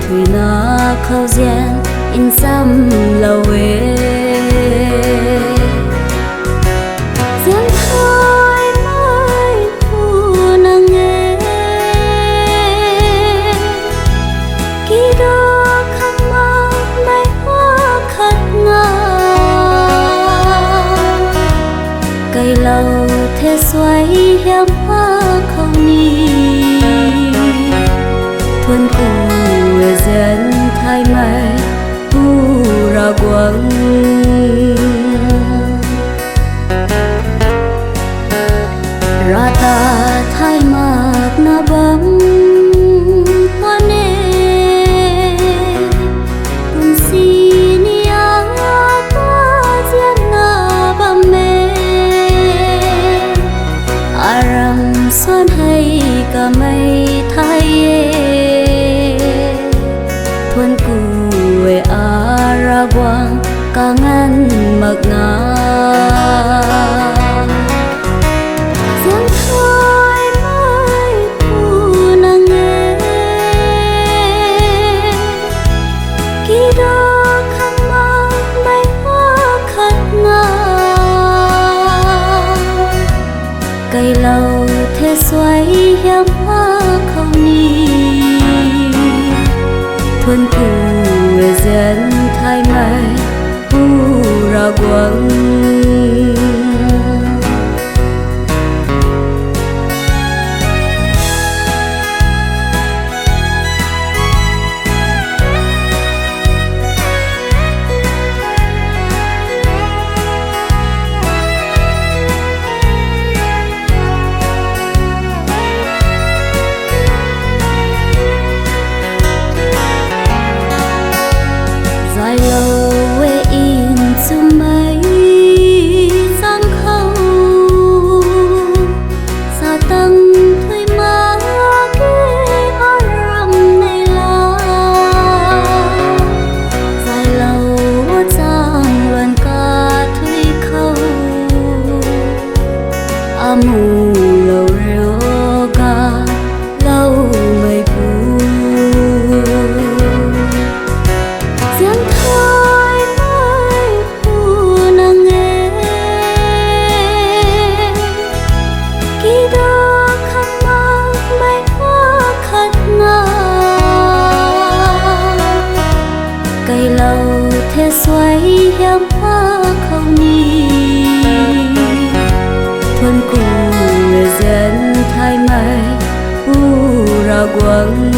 thủy na khâu gen in sam lâu về dân thôi mai thu nàng nghe kỳ đó khăn mơ mai hoa khát ngà cây lâu thế xoay hiếm hoa không ni thuần cụ dân thay mây u ra quăng ra ta thay mạc na bấm hoa nê cùng si ni áng ta diễn na bấm mê aram son hay cả mây thay thuần cụ ra quang kangen magna dân thôi mai thu nàng nghe kỳ đó khăn mơ mai hoa khát ngà cây lâu thế xoay hiếm hoa không ni thuần cụ dân thay mây u ra quăng dài lâu quê in zu mấy sang khâu sa tăng thuê má kê aram này la dài lâu giang luân ca thuê khâu amu lâu rêu ca lâu mây bu dân thôi mai thu nàng nghe kỳ đó khăn mơ mai hoa khát ngà cây lâu thế xoay hiếm hoa không ni thuần cụ dân thay mây u ra quăng